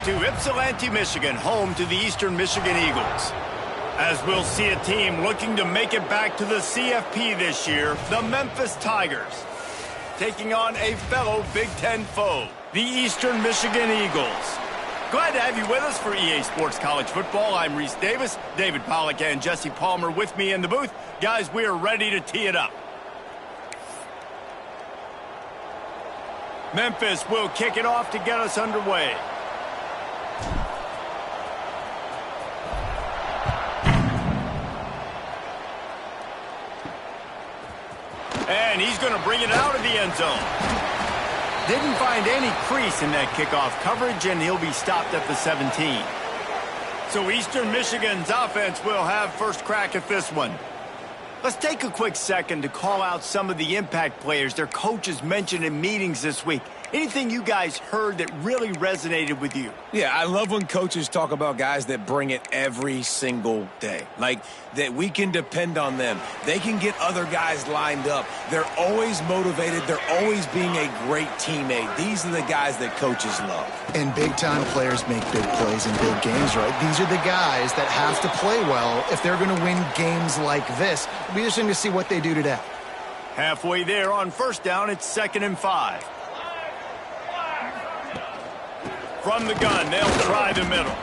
To Ypsilanti, Michigan, home to the Eastern Michigan Eagles. As we'll see a team looking to make it back to the CFP this year, the Memphis Tigers, taking on a fellow Big Ten foe, the Eastern Michigan Eagles. Glad to have you with us for EA Sports College Football. I'm Reese Davis, David Pollack and Jesse Palmer with me in the booth. Guys, we are ready to tee it up. Memphis will kick it off to get us underway. And he's going to bring it out of the end zone. Didn't find any crease in that kickoff coverage, and he'll be stopped at the 17. So Eastern Michigan's offense will have first crack at this one. Let's take a quick second to call out some of the impact players their coaches mentioned in meetings this week. Anything you guys heard that really resonated with you? Yeah, I love when coaches talk about guys that bring it every single day. Like, that we can depend on them. They can get other guys lined up. They're always motivated. They're always being a great teammate. These are the guys that coaches love. And big-time players make big plays in big games, right? These are the guys that have to play well if they're going to win games like this. It'll be interesting to see what they do today. Halfway there on first down, it's 2nd and 5. From the gun, they'll try the middle.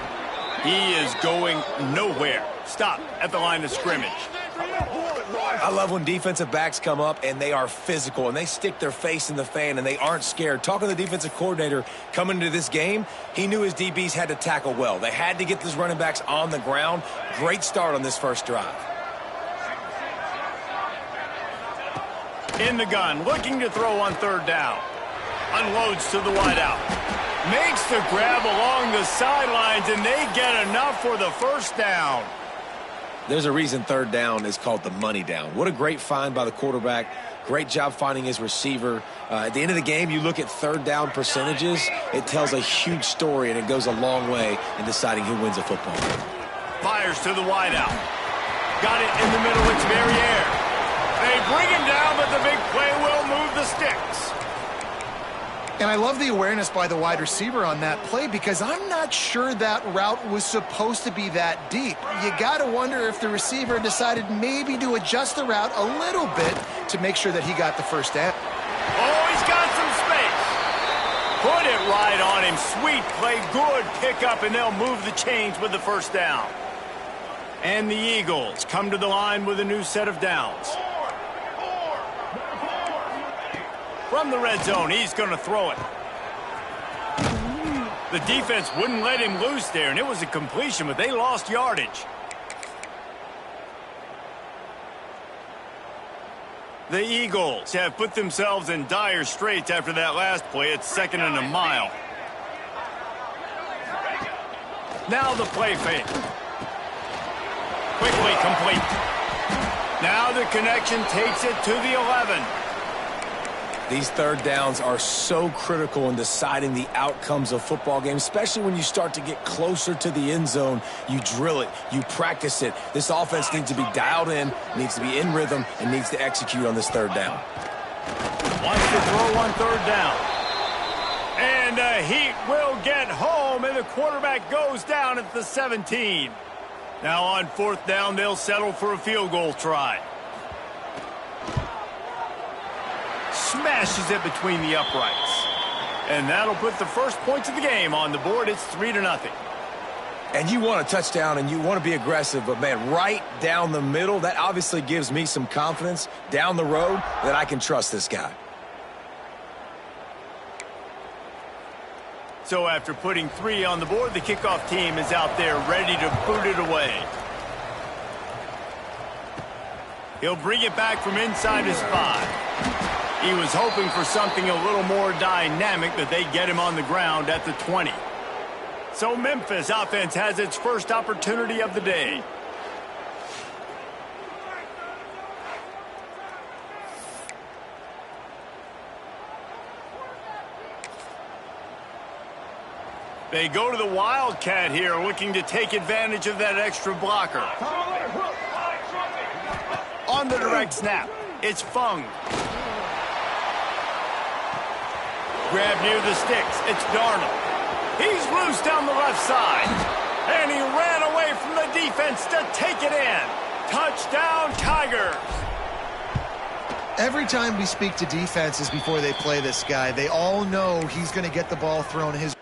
He is going nowhere. Stop at the line of scrimmage. I love when defensive backs come up and they are physical and they stick their face in the fan and they aren't scared. Talking to the defensive coordinator coming into this game, he knew his DBs had to tackle well. They had to get those running backs on the ground. Great start on this first drive. In the gun, looking to throw on 3rd down. Unloads to the wideout. Makes the grab along the sidelines, and they get enough for the first down. There's a reason 3rd down is called the money down. What a great find by the quarterback. Great job finding his receiver. At the end of the game, you look at 3rd down percentages. It tells a huge story, and it goes a long way in deciding who wins a football game. Fires to the wideout. Got it in the middle. It's Verrier. They bring him down, but the big play will move the sticks. And I love the awareness by the wide receiver on that play because I'm not sure that route was supposed to be that deep. You got to wonder if the receiver decided maybe to adjust the route a little bit to make sure that he got the first down. Oh, he's got some space. Put it right on him. Sweet play, good pickup, and they'll move the chains with the first down. And the Eagles come to the line with a new set of downs. From the red zone, he's going to throw it. The defense wouldn't let him loose there, and it was a completion, but they lost yardage. The Eagles have put themselves in dire straits after that last play. It's 2nd and a mile. Now the play fake. Quickly complete. Now the connection takes it to the 11. These 3rd downs are so critical in deciding the outcomes of football games, especially when you start to get closer to the end zone. You drill it, you practice it. This offense needs to be dialed in, needs to be in rhythm, and needs to execute on this 3rd down. Wants to throw on 3rd down. And the Heat will get home, and the quarterback goes down at the 17. Now on 4th down, they'll settle for a field goal try. Smashes it between the uprights. And that'll put the first points of the game on the board. It's 3-0. And you want a touchdown and you want to be aggressive, but man, right down the middle, that obviously gives me some confidence down the road that I can trust this guy. So after putting 3 on the board, the kickoff team is out there ready to boot it away. He'll bring it back from inside his 5. He was hoping for something a little more dynamic, but they get him on the ground at the 20. So Memphis offense has its first opportunity of the day. They go to the Wildcat here, looking to take advantage of that extra blocker. On the direct snap, it's Fung. Grab near the sticks. It's Darnold. He's loose down the left side. And he ran away from the defense to take it in. Touchdown, Tigers. Every time we speak to defenses before they play this guy, they all know he's going to get the ball thrown his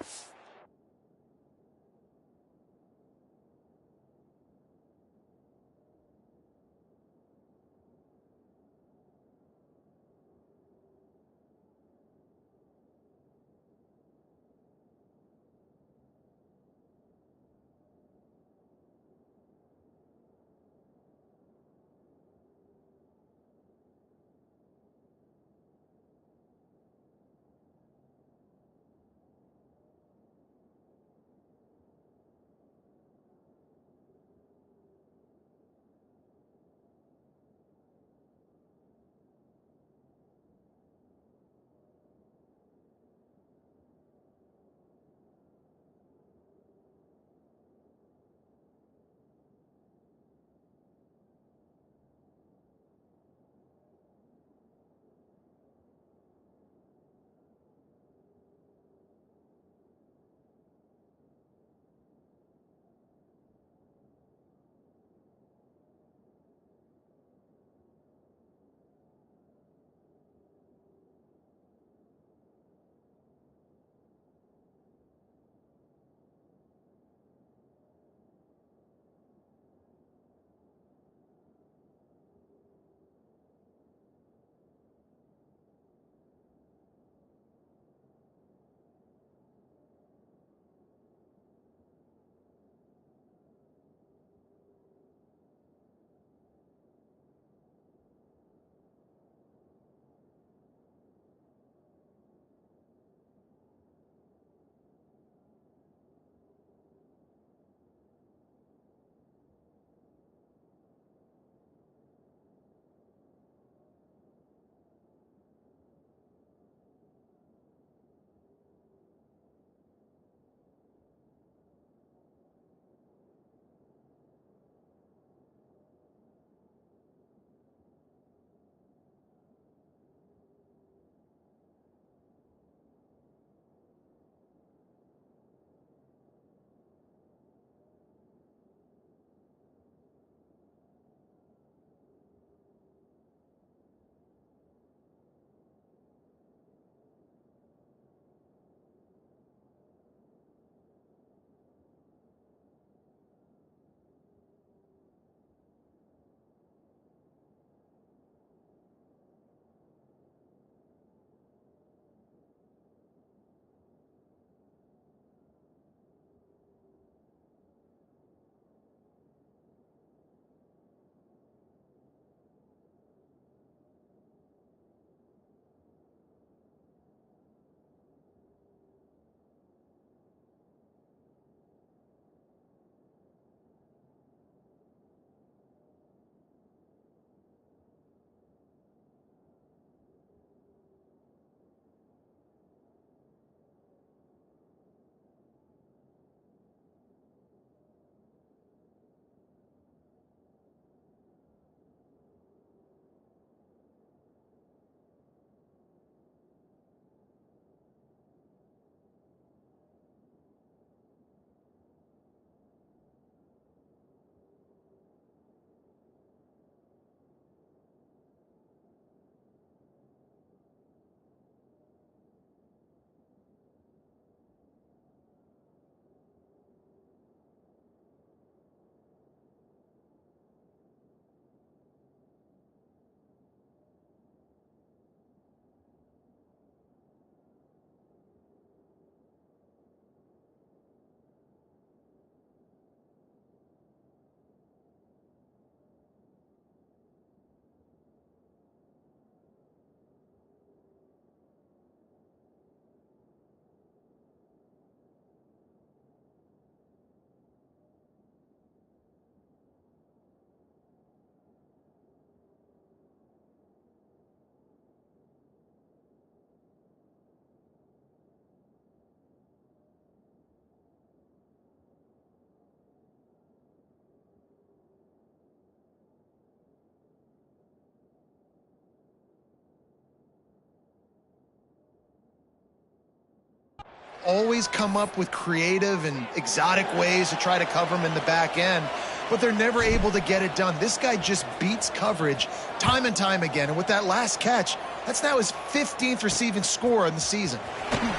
always come up with creative and exotic ways to try to cover him in the back end, but they're never able to get it done. This guy just beats coverage time and time again, and with that last catch, that's now his 15th receiving score in the season.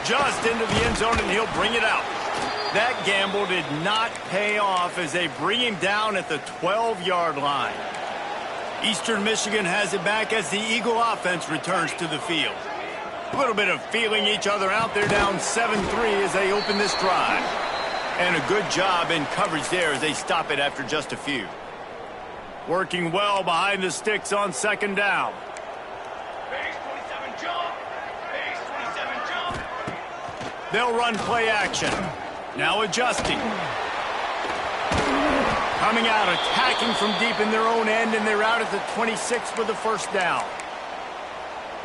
Just into the end zone, and he'll bring it out. That gamble did not pay off as they bring him down at the 12-yard line. Eastern Michigan has it back as the Eagle offense returns to the field. A little bit of feeling each other out. They're down 7-3 as they open this drive. And a good job in coverage there as they stop it after just a few. Working well behind the sticks on second down. They'll run play action. Now adjusting. Coming out, attacking from deep in their own end, and they're out at the 26 with the first down.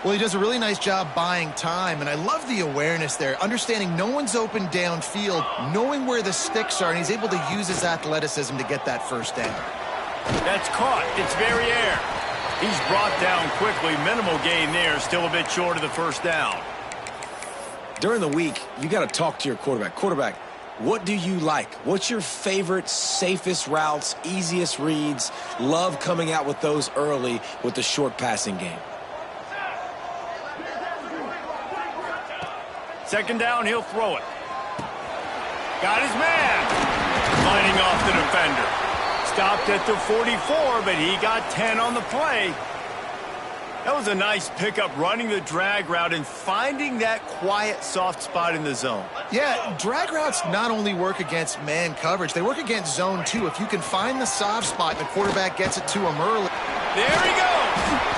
Well, he does a really nice job buying time, and I love the awareness there, understanding no one's open downfield, knowing where the sticks are, and he's able to use his athleticism to get that first down. That's caught. It's very air. He's brought down quickly. Minimal gain there, still a bit short of the first down. During the week, you got to talk to your quarterback. Quarterback, what do you like? What's your favorite, safest routes, easiest reads? Love coming out with those early with the short passing game. Second down, he'll throw it. Got his man. Lining off the defender. Stopped at the 44, but he got 10 on the play. That was a nice pickup, running the drag route and finding that quiet, soft spot in the zone. Yeah, drag routes not only work against man coverage, they work against zone too. If you can find the soft spot and the quarterback gets it to him early. There he goes.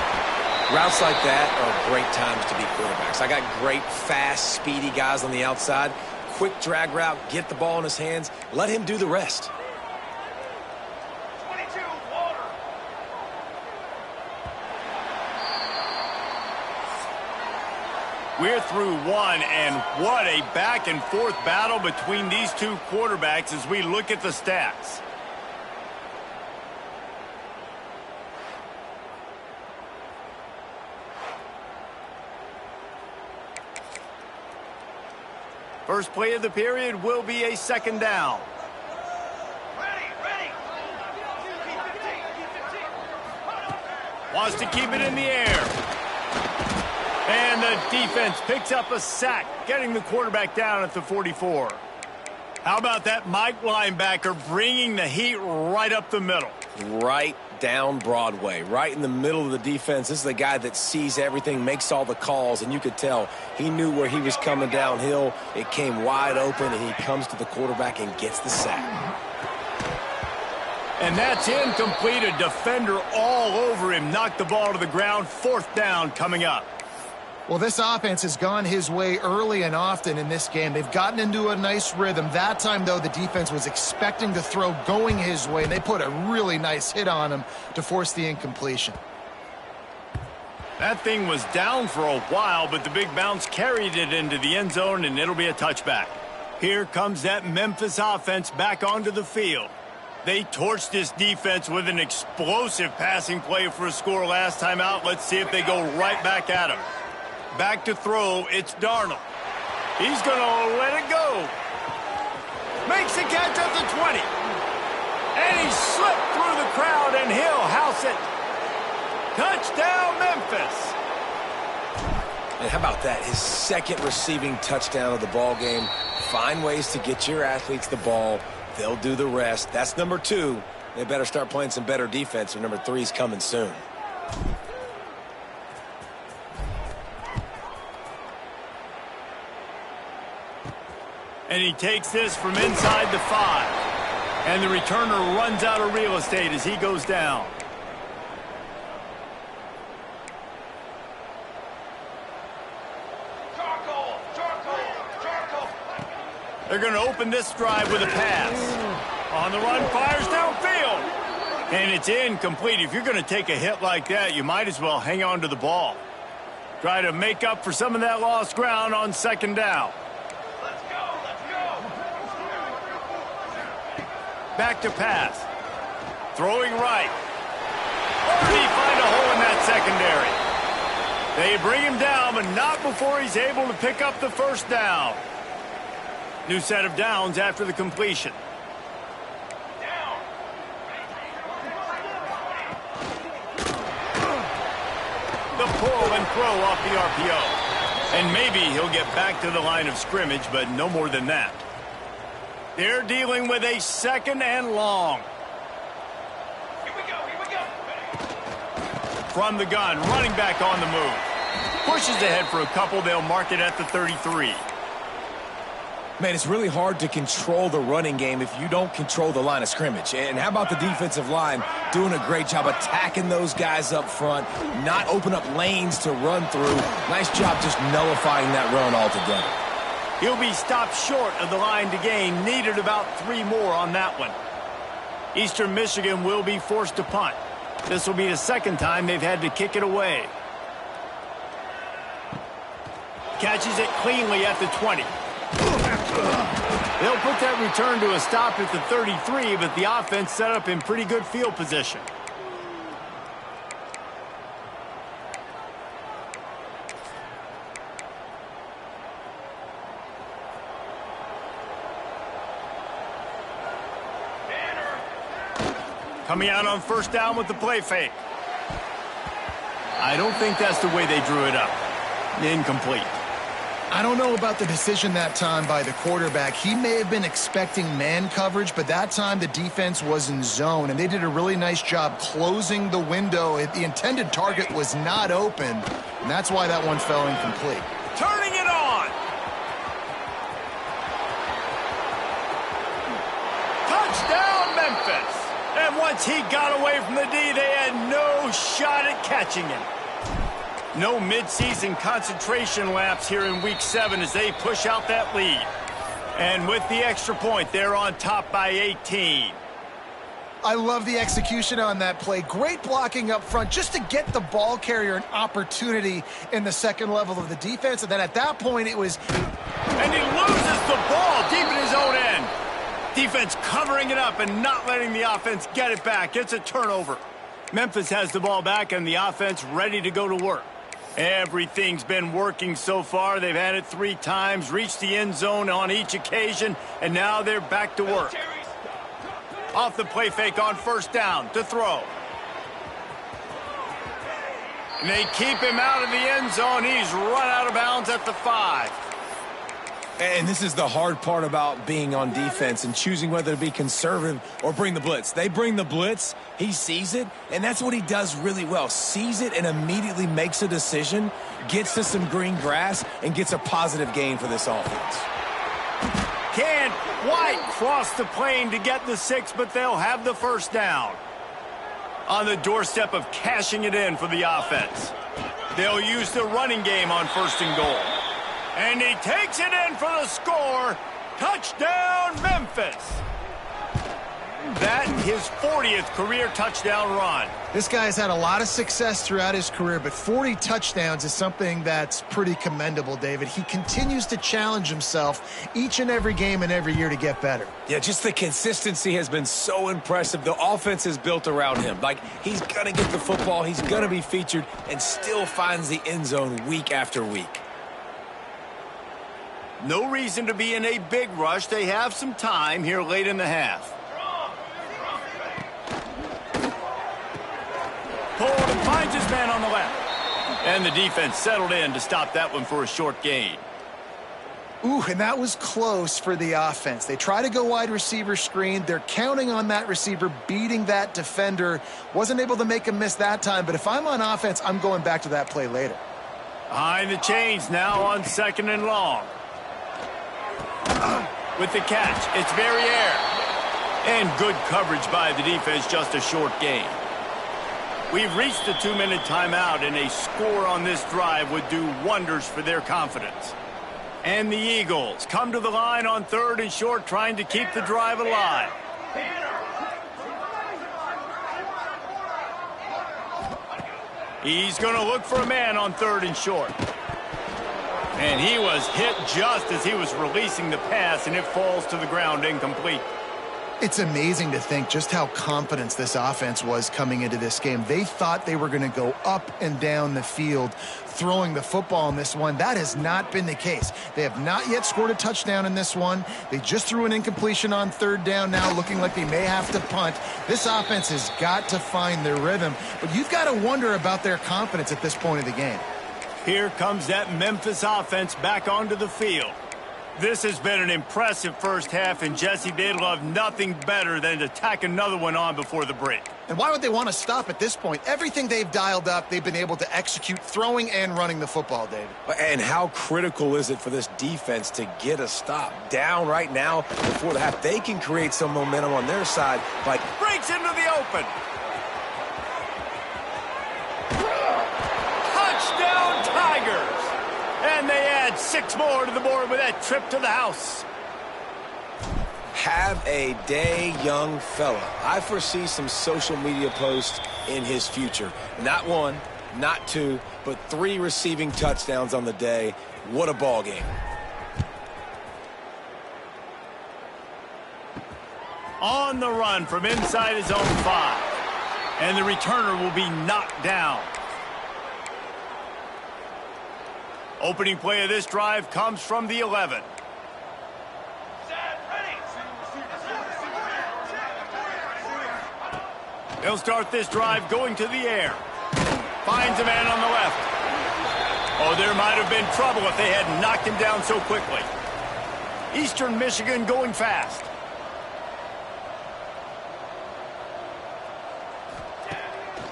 Routes like that are great times to be quarterbacks. I got great, fast, speedy guys on the outside. Quick drag route, get the ball in his hands, let him do the rest. We're through one, and what a back-and-forth battle between these two quarterbacks as we look at the stats. First play of the period will be a second down. Ready. Wants to keep it in the air. And the defense picks up a sack, getting the quarterback down at the 44. How about that Mike linebacker bringing the heat right up the middle? Right down Broadway, right in the middle of the defense. This is the guy that sees everything, makes all the calls, and you could tell he knew where he was coming downhill. It came wide open, and he comes to the quarterback and gets the sack. And that's incomplete. A defender all over him. Knocked the ball to the ground. Fourth down coming up. Well, this offense has gone his way early and often in this game. They've gotten into a nice rhythm. That time, though, the defense was expecting to throw going his way, and they put a really nice hit on him to force the incompletion. That thing was down for a while, but the big bounce carried it into the end zone, and it'll be a touchback. Here comes that Memphis offense back onto the field. They torched this defense with an explosive passing play for a score last time out. Let's see if they go right back at him. Back to throw, it's Darnold. He's going to let it go. Makes the catch at the 20. And he slipped through the crowd, and he'll house it. Touchdown, Memphis. And how about that? His second receiving touchdown of the ball game. Find ways to get your athletes the ball. They'll do the rest. That's number 2. They better start playing some better defense, and number 3 is coming soon. And he takes this from inside the 5. And the returner runs out of real estate as he goes down. They're going to open this drive with a pass. On the run, fires downfield. And it's incomplete. If you're going to take a hit like that, you might as well hang on to the ball. Try to make up for some of that lost ground on second down. Let's go. Back to pass. Throwing right. Or did he find a hole in that secondary? They bring him down, but not before he's able to pick up the first down. New set of downs after the completion. The pull and throw off the RPO. And maybe he'll get back to the line of scrimmage, but no more than that. They're dealing with a 2nd and long. Here we go. From the gun, running back on the move. Pushes ahead for a couple. They'll mark it at the 33. Man, it's really hard to control the running game if you don't control the line of scrimmage. And how about the defensive line doing a great job attacking those guys up front, not open up lanes to run through. Nice job just nullifying that run altogether. He'll be stopped short of the line to gain. Needed about 3 more on that one. Eastern Michigan will be forced to punt. This will be the 2nd time they've had to kick it away. Catches it cleanly at the 20. They'll put that return to a stop at the 33, but the offense set up in pretty good field position. Coming out on 1st down with the play fake. I don't think that's the way they drew it up. Incomplete. I don't know about the decision that time by the quarterback. He may have been expecting man coverage, but that time the defense was in zone, and they did a really nice job closing the window. The intended target was not open, and that's why that one fell incomplete. Turning it on. Touchdown, Memphis. And once he got away from the D, they had no shot at catching him. No midseason concentration laps here in Week 7 as they push out that lead. And with the extra point, they're on top by 18. I love the execution on that play. Great blocking up front just to get the ball carrier an opportunity in the 2nd level of the defense. And then at that point, it was... And he loses the ball deep in his own end. Defense covering it up and not letting the offense get it back. It's a turnover. Memphis has the ball back and the offense ready to go to work. Everything's been working so far. They've had it 3 times, reached the end zone on each occasion, and now they're back to work. Off the play fake on 1st down to throw. And they keep him out of the end zone. He's run out of bounds at the 5. And this is the hard part about being on defense and choosing whether to be conservative or bring the blitz. They bring the blitz, he sees it, and that's what he does really well. Sees it and immediately makes a decision, gets to some green grass, and gets a positive gain for this offense. Can't quite cross the plane to get the 6, but they'll have the 1st down. On the doorstep of cashing it in for the offense. They'll use the running game on 1st and goal. And he takes it in for the score. Touchdown, Memphis. That his 40th career touchdown run. This guy's had a lot of success throughout his career, but 40 touchdowns is something that's pretty commendable, David. He continues to challenge himself each and every game and every year to get better. Yeah, just the consistency has been so impressive. The offense is built around him. Like, he's going to get the football, he's going to be featured, and still finds the end zone week after week. No reason to be in a big rush. They have some time here late in the half. Pulled and finds his man on the left. And the defense settled in to stop that one for a short gain. Ooh, and that was close for the offense. They try to go wide receiver screen. They're counting on that receiver beating that defender. Wasn't able to make him miss that time, but if I'm on offense, I'm going back to that play later. Behind the chains now on 2nd and long. With the catch, it's very air. And good coverage by the defense, just a short gain. We've reached the 2-minute timeout, and a score on this drive would do wonders for their confidence. And the Eagles come to the line on 3rd and short, trying to keep the drive alive. He's going to look for a man on 3rd and short. And he was hit just as he was releasing the pass, and it falls to the ground incomplete. It's amazing to think just how confident this offense was coming into this game. They thought they were going to go up and down the field throwing the football in this one. That has not been the case. They have not yet scored a touchdown in this one. They just threw an incompletion on third down now, looking like they may have to punt. This offense has got to find their rhythm, but you've got to wonder about their confidence at this point of the game. Here comes that Memphis offense back onto the field. This has been an impressive first half, and Jesse, they'd love nothing better than to tack another one on before the break. And why would they want to stop at this point? Everything they've dialed up, they've been able to execute throwing and running the football, David. And how critical is it for this defense to get a stop? Down right now before the half. They can create some momentum on their side, but breaks into the open. Touchdown, Tigers! And they add 6 more to the board with that trip to the house. Have a day, young fella. I foresee some social media posts in his future. Not 1, not 2, but 3 receiving touchdowns on the day. What a ball game. On the run from inside his own 5. And the returner will be knocked down. Opening play of this drive comes from the 11. He'll start this drive going to the air. Finds a man on the left. Oh, there might have been trouble if they had knocked him down so quickly. Eastern Michigan going fast.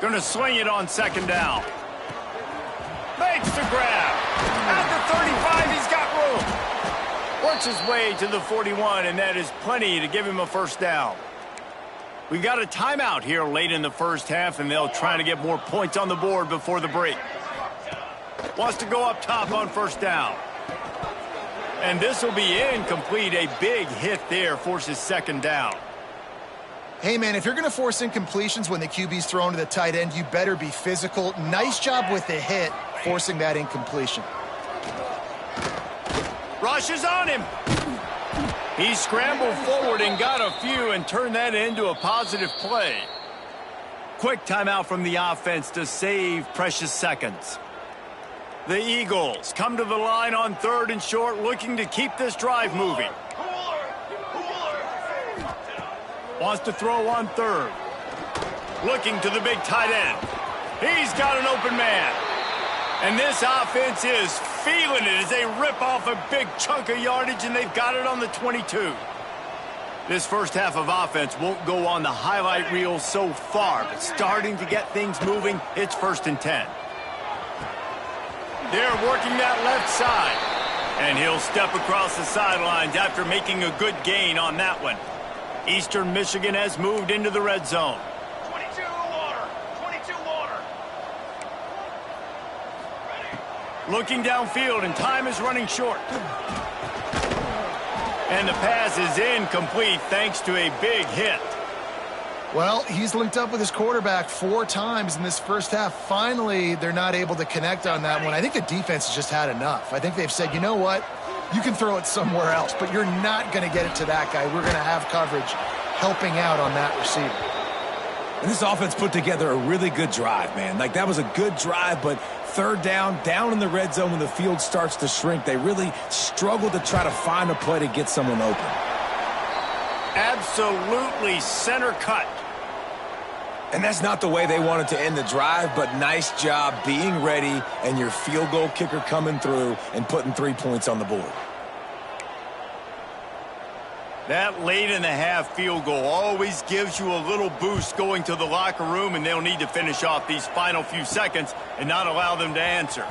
Going to sling it on second down. Makes the grab. At the 35, he's got room. Works his way to the 41, and that is plenty to give him a first down. We've got a timeout here late in the first half, and they'll try to get more points on the board before the break. Wants to go up top on first down. And this will be incomplete. A big hit there forces second down. Hey, man, if you're going to force incompletions when the QB's thrown to the tight end, you better be physical. Nice job with the hit, forcing that incompletion. Rushes on him. He scrambled forward and got a few and turned that into a positive play. Quick timeout from the offense to save precious seconds. The Eagles come to the line on 3rd and short, looking to keep this drive moving. Wants to throw on 3rd. Looking to the big tight end. He's got an open man. And this offense is feeling it as they rip off a big chunk of yardage, and they've got it on the 22. This first half of offense won't go on the highlight reel so far, but starting to get things moving, it's 1st and 10. They're working that left side. And he'll step across the sidelines after making a good gain on that one. Eastern Michigan has moved into the red zone. 22 water. 22 water. Looking downfield, and time is running short. And the pass is incomplete thanks to a big hit. Well, he's linked up with his quarterback 4 times in this first half. Finally, they're not able to connect on that one. I think the defense has just had enough. I think they've said, you know what? You can throw it somewhere else, but you're not going to get it to that guy. We're going to have coverage helping out on that receiver. And this offense put together a really good drive, man. Like, that was a good drive, but 3rd down in the red zone when the field starts to shrink, they really struggled to try to find a play to get someone open. Absolutely center cut. And that's not the way they wanted to end the drive, but nice job being ready and your field goal kicker coming through and putting 3 points on the board. That late in the half field goal always gives you a little boost going to the locker room, and they'll need to finish off these final few seconds and not allow them to answer.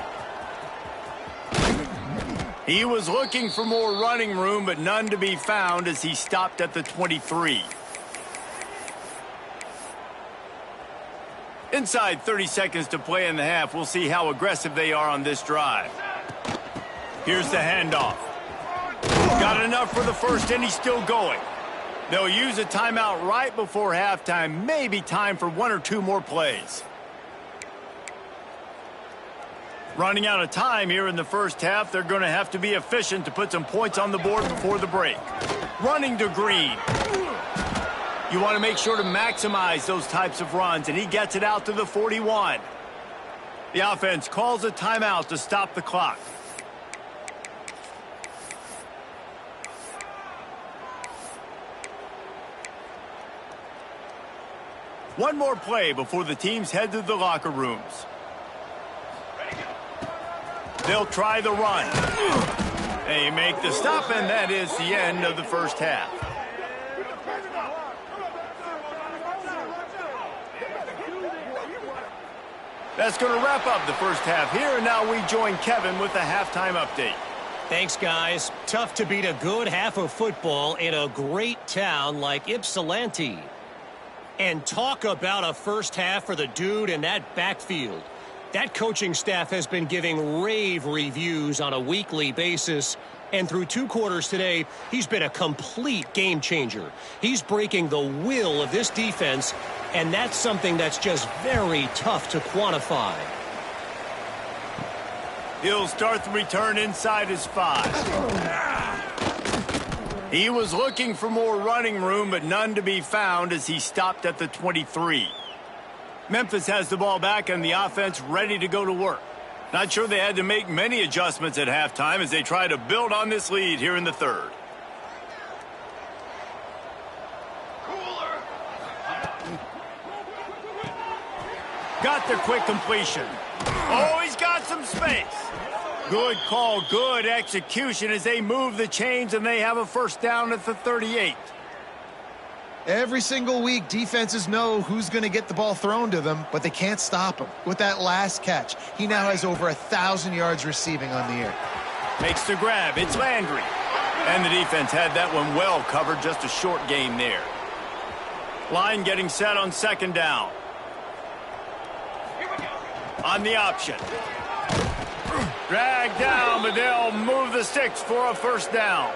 He was looking for more running room, but none to be found as he stopped at the 23. Inside 30 seconds to play in the half. We'll see how aggressive they are on this drive. Here's the handoff. Got enough for the first, and he's still going. They'll use a timeout right before halftime. Maybe time for 1 or 2 more plays. Running out of time here in the first half. They're going to have to be efficient to put some points on the board before the break. Running to Green. You want to make sure to maximize those types of runs, and he gets it out to the 41. The offense calls a timeout to stop the clock. One more play before the teams head to the locker rooms. They'll try the run. They make the stop, and that is the end of the first half. That's going to wrap up the first half here, and now we join Kevin with the halftime update. Thanks, guys. Tough to beat a good half of football in a great town like Ypsilanti. And talk about a first half for the dude in that backfield. That coaching staff has been giving rave reviews on a weekly basis. And through 2 quarters today, he's been a complete game changer. He's breaking the will of this defense, and that's something that's just very tough to quantify. He'll start the return inside his 5. He was looking for more running room, but none to be found as he stopped at the 23. Memphis has the ball back and the offense ready to go to work. Not sure they had to make many adjustments at halftime as they try to build on this lead here in the third. Got the quick completion. Oh, he's got some space. Good call, good execution as they move the chains and they have a first down at the 38. Every single week, defenses know who's going to get the ball thrown to them, but they can't stop him. With that last catch, he now has over 1,000 yards receiving on the air. Makes the grab. It's Landry. And the defense had that one well covered. Just a short gain there. Line getting set on second down. On the option. Drag down, but they'll move the sticks for a first down.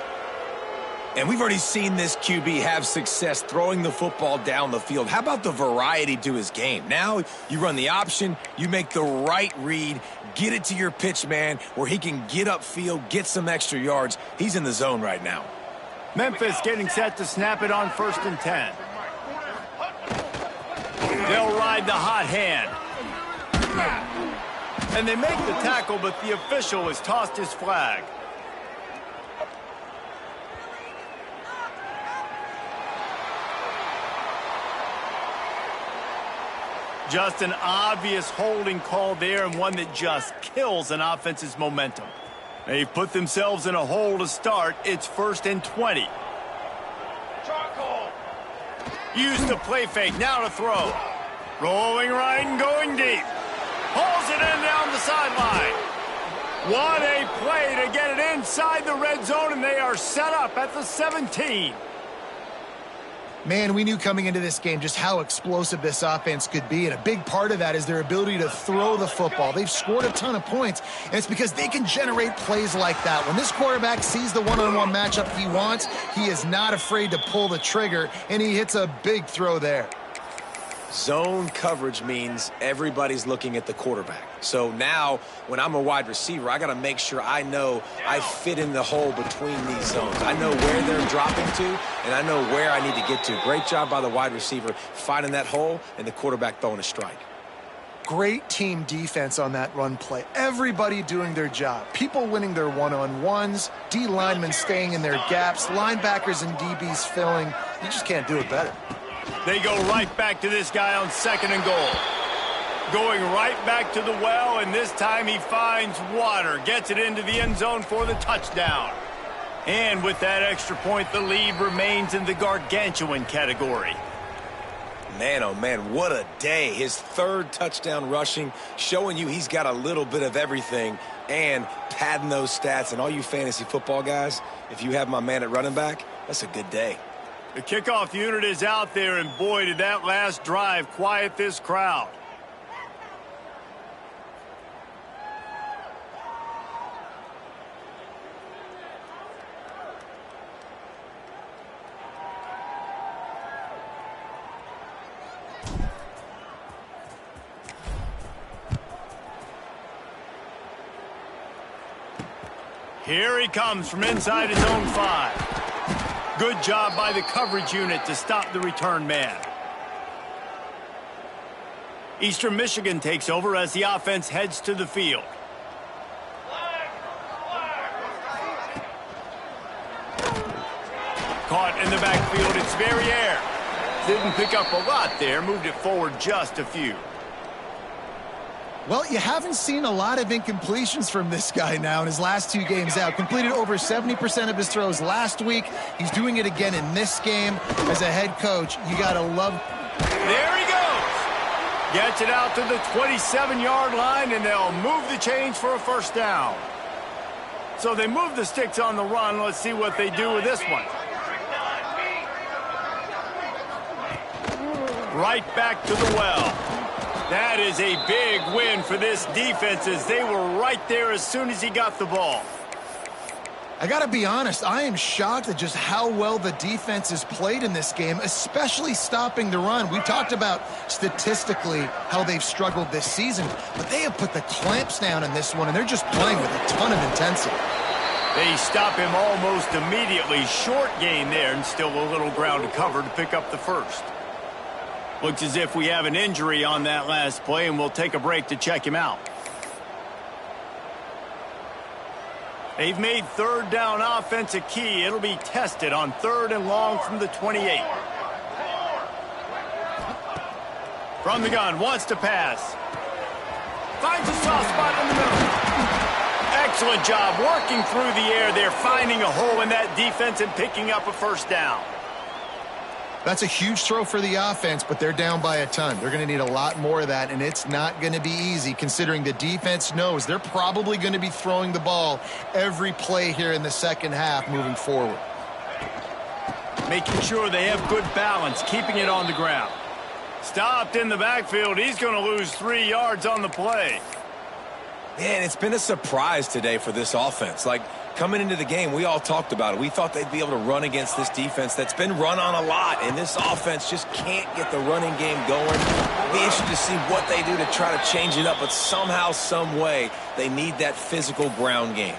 And we've already seen this QB have success throwing the football down the field. How about the variety to his game? Now you run the option, you make the right read, get it to your pitch man where he can get upfield, get some extra yards. He's in the zone right now. Memphis getting set to snap it on 1st and 10. They'll ride the hot hand. And they make the tackle, but the official has tossed his flag. Just an obvious holding call there, and one that just kills an offense's momentum. They've put themselves in a hole to start. It's 1st and 20. Used the play fake, now to throw. Rolling right and going deep. Pulls it in down the sideline. What a play to get it inside the red zone, and they are set up at the 17. Man, we knew coming into this game just how explosive this offense could be, and a big part of that is their ability to throw the football. They've scored a ton of points, and it's because they can generate plays like that. When this quarterback sees the one-on-one matchup he wants, he is not afraid to pull the trigger, and he hits a big throw there. Zone coverage means everybody's looking at the quarterback. So now, when I'm a wide receiver, I got to make sure I know I fit in the hole between these zones. I know where they're dropping to, and I know where I need to get to. Great job by the wide receiver finding that hole and the quarterback throwing a strike. Great team defense on that run play. Everybody doing their job. People winning their one-on-ones, D linemen staying in their gaps, linebackers and DBs filling. You just can't do it better. They go right back to this guy on 2nd and goal. Going right back to the well, and this time he finds water. Gets it into the end zone for the touchdown. And with that extra point, the lead remains in the gargantuan category. Man, oh man, what a day. His 3rd touchdown rushing, showing you he's got a little bit of everything and padding those stats. And all you fantasy football guys, if you have my man at running back, that's a good day. The kickoff unit is out there, and boy, did that last drive quiet this crowd. Here he comes from inside his own 5. Good job by the coverage unit to stop the return man. Eastern Michigan takes over as the offense heads to the field. Caught in the backfield, it's very air. Didn't pick up a lot there, moved it forward just a few. Well, you haven't seen a lot of incompletions from this guy now in his last 2 games out. Completed over 70% of his throws last week. He's doing it again in this game. As a head coach, you got to love... There he goes! Gets it out to the 27-yard line, and they'll move the chains for a first down. So they move the sticks on the run. Let's see what they do with this one. Right back to the well. That is a big win for this defense as they were right there as soon as he got the ball. I got to be honest, I am shocked at just how well the defense has played in this game, especially stopping the run. We talked about statistically how they've struggled this season, but they have put the clamps down in this one, and they're just playing with a ton of intensity. They stop him almost immediately. Short gain there, and still a little ground to cover to pick up the first. Looks as if we have an injury on that last play, and we'll take a break to check him out. They've made third down offense a key. It'll be tested on 3rd and long from the 28. From the gun, wants to pass. Finds a soft spot in the middle. Excellent job working through the air there, finding a hole in that defense and picking up a first down. That's a huge throw for the offense, but they're down by a ton. They're going to need a lot more of that, and it's not going to be easy considering the defense knows they're probably going to be throwing the ball every play here in the second half moving forward. Making sure they have good balance, keeping it on the ground. Stopped in the backfield. He's going to lose 3 yards on the play. Man, it's been a surprise today for this offense. Like, coming into the game, we all talked about it. We thought they'd be able to run against this defense that's been run on a lot, and this offense just can't get the running game going. It'll be interesting to see what they do to try to change it up, but somehow, some way, they need that physical ground game.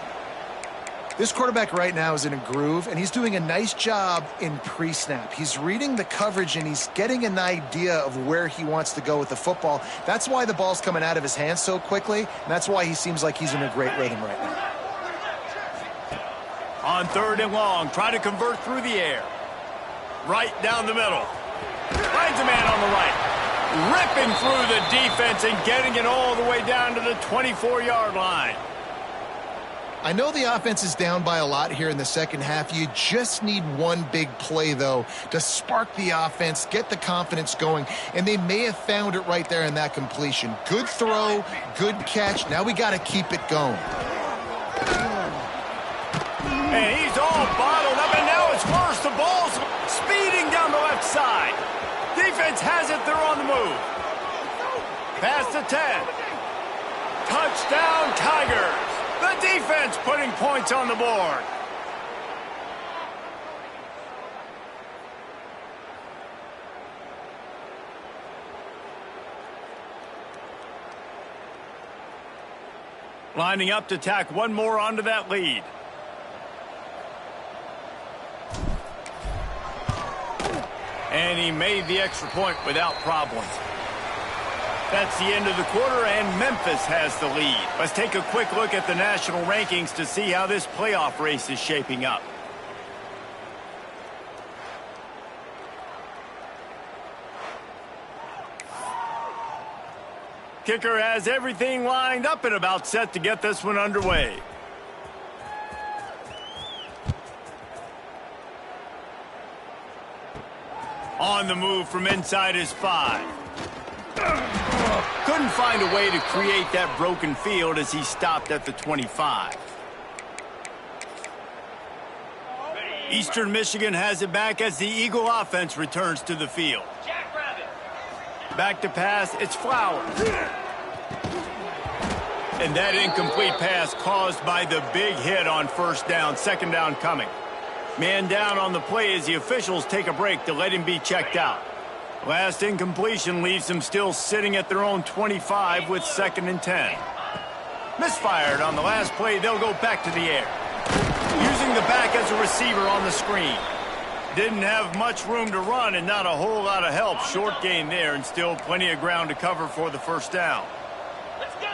This quarterback right now is in a groove, and he's doing a nice job in pre-snap. He's reading the coverage, and he's getting an idea of where he wants to go with the football. That's why the ball's coming out of his hands so quickly, and that's why he seems like he's in a great rhythm right now. On 3rd and long, try to convert through the air. Right down the middle. Finds a man on the right. Ripping through the defense and getting it all the way down to the 24-yard line. I know the offense is down by a lot here in the second half. You just need one big play, though, to spark the offense, get the confidence going, and they may have found it right there in that completion. Good throw, good catch. Now we got to keep it going. And he's all bottled up, and now it's worse. The ball's speeding down the left side. Defense has it. They're on the move. Past the 10. Touchdown, Tigers. The defense putting points on the board. Lining up to tack one more onto that lead. And he made the extra point without problems. That's the end of the quarter, and Memphis has the lead. Let's take a quick look at the national rankings to see how this playoff race is shaping up. Kicker has everything lined up and about set to get this one underway. On the move from inside his 5. Couldn't find a way to create that broken field as he stopped at the 25. Eastern Michigan has it back as the Eagle offense returns to the field. Back to pass, it's Flowers. And that incomplete pass caused by the big hit on first down, second down coming. Man down on the play as the officials take a break to let him be checked out. Last incompletion leaves them still sitting at their own 25 with 2nd and 10. Misfired on the last play, they'll go back to the air. Using the back as a receiver on the screen. Didn't have much room to run and not a whole lot of help. Short gain there and still plenty of ground to cover for the first down. Let's go!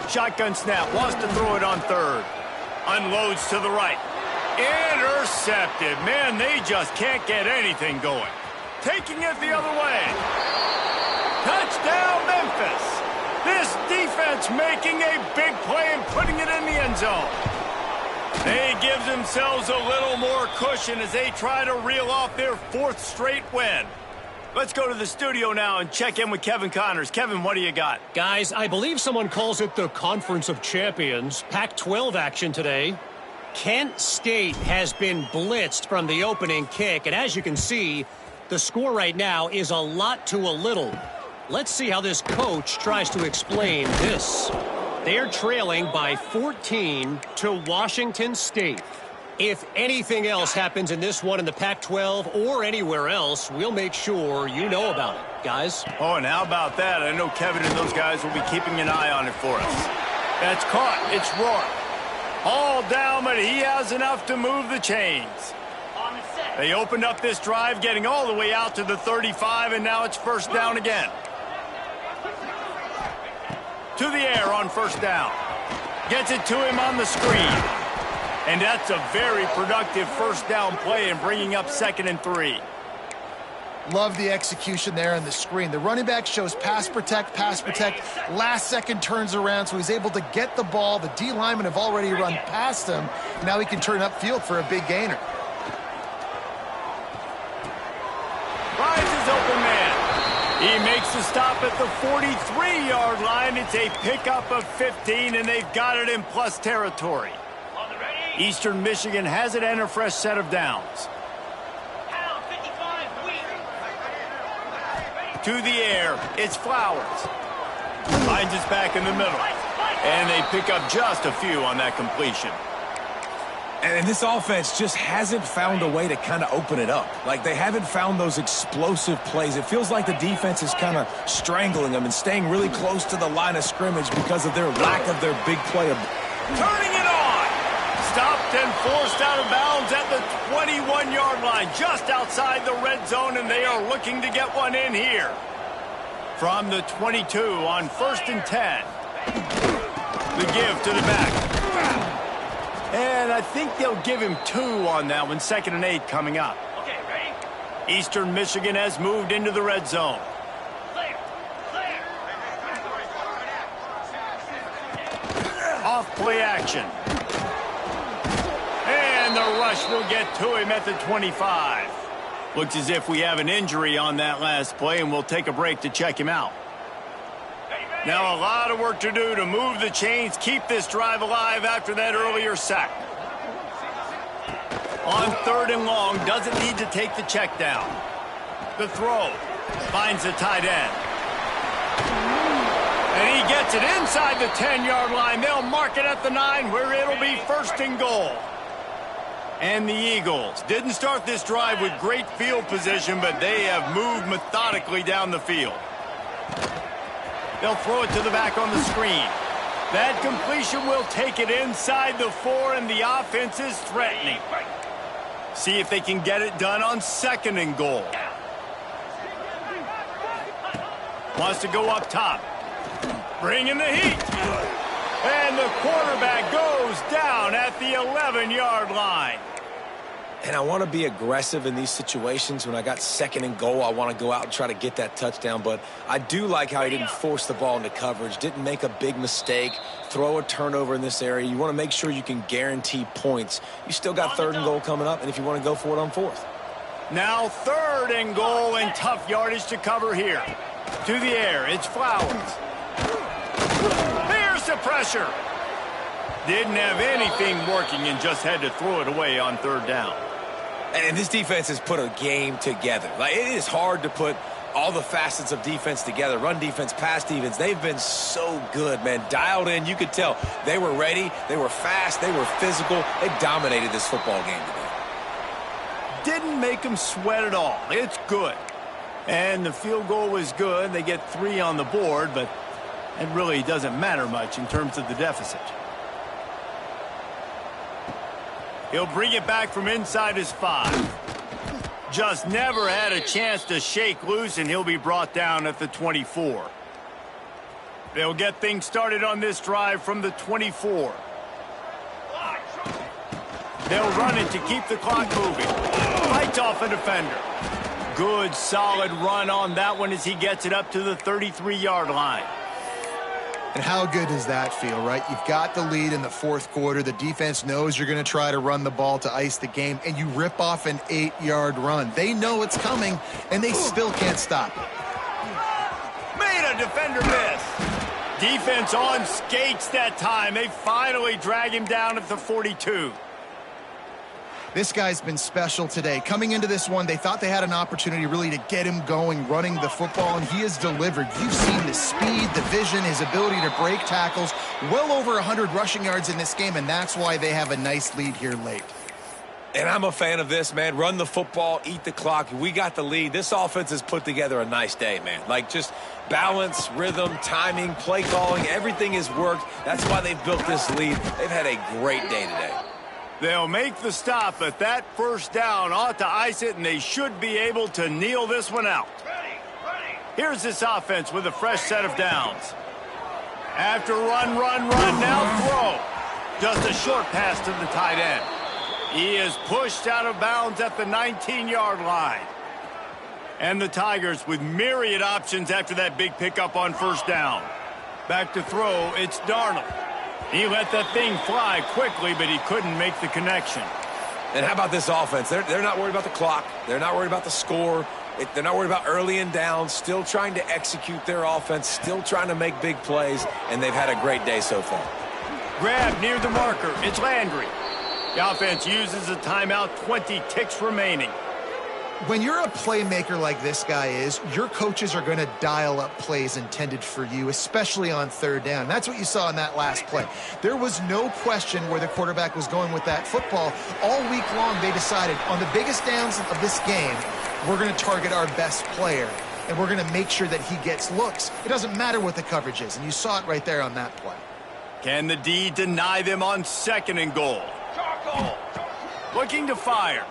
Shotgun snap, wants to throw it on third. Unloads to the right. Intercepted. Man, they just can't get anything going. Taking it the other way. Touchdown, Memphis. This defense making a big play and putting it in the end zone. They give themselves a little more cushion as they try to reel off their 4th straight win. Let's go to the studio now and check in with Kevin Connors. Kevin, what do you got? Guys, I believe someone calls it the Conference of Champions. Pac-12 action today. Kent State has been blitzed from the opening kick, and as you can see, the score right now is a lot to a little. Let's see how this coach tries to explain this. They're trailing by 14 to Washington State. If anything else happens in this one in the Pac-12 or anywhere else, we'll make sure you know about it, guys. Oh, and how about that? I know Kevin and those guys will be keeping an eye on it for us. That's caught. It's Rourke. All down, but he has enough to move the chains. On the set. They opened up this drive, getting all the way out to the 35, and now it's first down again. To the air on first down. Gets it to him on the screen. And that's a very productive first down play and bringing up 2nd and 3. Love the execution there on the screen. The running back shows pass protect, last second turns around, so he's able to get the ball. The D linemen have already run past him. Now he can turn upfield for a big gainer. Finds his open man. He makes the stop at the 43-yard line. It's a pickup of 15, and they've got it in plus territory. On the ready. Eastern Michigan has it and a fresh set of downs. Pound 55 weak. To the air, it's Flowers. Finds us back in the middle. And they pick up just a few on that completion. And this offense just hasn't found a way to kind of open it up. Like, they haven't found those explosive plays. It feels like the defense is kind of strangling them and staying really close to the line of scrimmage because of their lack of their big play. Turning it on. Stopped and forced out of bounds at the 21-yard line, just outside the red zone, and they are looking to get one in here. From the 22 on 1st and 10. The give to the back. And I think they'll give him 2 on that one. 2nd and 8 coming up. Okay, ready? Eastern Michigan has moved into the red zone. Clear. Clear. Off play action. And the rush will get to him at the 25. Looks as if we have an injury on that last play, and we'll take a break to check him out. Now a lot of work to do to move the chains, keep this drive alive after that earlier sack. On 3rd and long, doesn't need to take the check down. The throw finds the tight end. And he gets it inside the 10-yard line. They'll mark it at the 9 where it'll be 1st and goal. And the Eagles didn't start this drive with great field position, but they have moved methodically down the field. They'll throw it to the back on the screen. That completion will take it inside the 4, and the offense is threatening. See if they can get it done on 2nd and goal. Wants to go up top. Bring in the heat. And the quarterback goes down at the 11-yard line. And I want to be aggressive in these situations. When I got 2nd and goal, I want to go out and try to get that touchdown. But I do like how he didn't force the ball into coverage, didn't make a big mistake, throw a turnover in this area. You want to make sure you can guarantee points. You still got 3rd and goal coming up, and if you want to go for it on 4th. Now 3rd and goal, and tough yardage to cover here. To the air, it's Flowers. There's the pressure. Didn't have anything working and just had to throw it away on 3rd down. And this defense has put a game together. Like, it is hard to put all the facets of defense together. Run defense, pass defense. They've been so good, man. Dialed in. You could tell they were ready. They were fast. They were physical. They dominated this football game today. Didn't make them sweat at all. It's good. And the field goal was good. They get 3 on the board, but it really doesn't matter much in terms of the deficit. He'll bring it back from inside his 5. Just never had a chance to shake loose, and he'll be brought down at the 24. They'll get things started on this drive from the 24. They'll run it to keep the clock moving. Fights off a defender. Good, solid run on that one as he gets it up to the 33-yard line. And how good does that feel, right? You've got the lead in the fourth quarter. The defense knows you're going to try to run the ball to ice the game, and you rip off an 8-yard run. They know it's coming, and they still can't stop it. Made a defender miss. Defense on skates that time. They finally drag him down at the 42. This guy's been special today. Coming into this one, they thought they had an opportunity really to get him going, running the football, and he has delivered. You've seen the speed, the vision, his ability to break tackles. Well over 100 rushing yards in this game, and that's why they have a nice lead here late. And I'm a fan of this, man. Run the football, eat the clock. We got the lead. This offense has put together a nice day, man. Like, just balance, rhythm, timing, play calling, everything has worked. That's why they've built this lead. They've had a great day today. They'll make the stop, but that first down ought to ice it, and they should be able to kneel this one out. Here's this offense with a fresh set of downs. After run, now throw. Just a short pass to the tight end. He is pushed out of bounds at the 19-yard line. And the Tigers with myriad options after that big pickup on first down. Back to throw, it's Darnold. He let that thing fly quickly, but he couldn't make the connection. And how about this offense? They're not worried about the clock. They're not worried about the score. They're not worried about early and down. Still trying to execute their offense. Still trying to make big plays. And they've had a great day so far. Grab near the marker. It's Landry. The offense uses a timeout. 20 ticks remaining. When you're a playmaker like this guy is, your coaches are going to dial up plays intended for you, especially on third down. That's what you saw in that last play. There was no question where the quarterback was going with that football. All week long, they decided on the biggest downs of this game, we're going to target our best player, and we're going to make sure that he gets looks. It doesn't matter what the coverage is, and you saw it right there on that play. Can the D deny them on 2nd and goal? Looking to fire.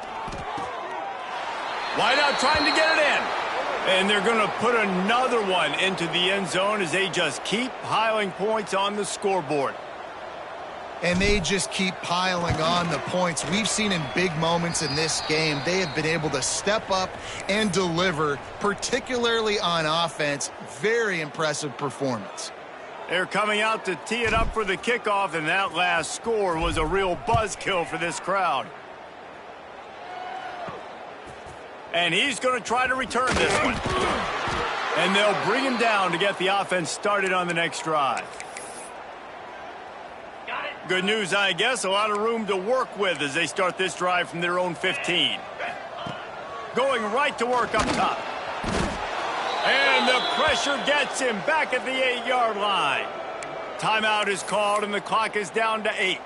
Wide out trying to get it in. And they're going to put another one into the end zone as they just keep piling points on the scoreboard. And they just keep piling on the points. We've seen in big moments in this game, they have been able to step up and deliver, particularly on offense. Very impressive performance. They're coming out to tee it up for the kickoff, and that last score was a real buzzkill for this crowd. And he's going to try to return this one. And they'll bring him down to get the offense started on the next drive. Good news, I guess. A lot of room to work with as they start this drive from their own 15. Going right to work up top. And the pressure gets him back at the 8-yard line. Timeout is called, and the clock is down to 8.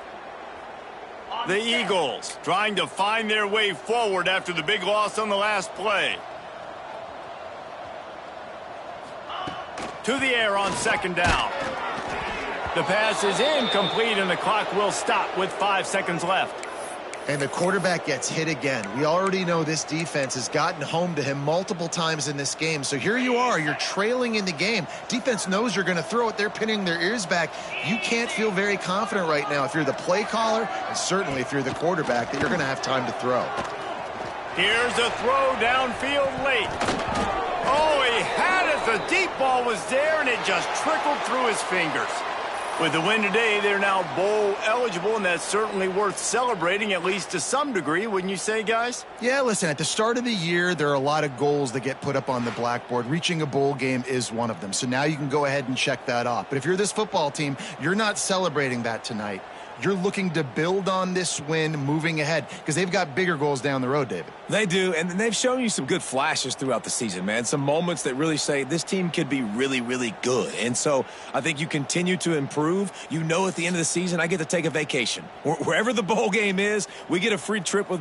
The Eagles trying to find their way forward after the big loss on the last play. To the air on 2nd down. The pass is incomplete, and the clock will stop with 5 seconds left. And the quarterback gets hit again. We already know this defense has gotten home to him multiple times in this game. So here you are. You're trailing in the game. Defense knows you're going to throw it. They're pinning their ears back. You can't feel very confident right now if you're the play caller, and certainly if you're the quarterback, that you're going to have time to throw. Here's a throw downfield late. Oh, he had it. The deep ball was there, and it just trickled through his fingers. With the win today, they're now bowl eligible, and that's certainly worth celebrating, at least to some degree, wouldn't you say, guys? Yeah, listen, at the start of the year, there are a lot of goals that get put up on the blackboard. Reaching a bowl game is one of them. So now you can go ahead and check that off. But if you're this football team, you're not celebrating that tonight. You're looking to build on this win moving ahead because they've got bigger goals down the road, David. They do, and they've shown you some good flashes throughout the season, man. Some moments that really say this team could be really, really good. And so I think you continue to improve. You know at the end of the season, I get to take a vacation. Wherever the bowl game is, we get a free trip with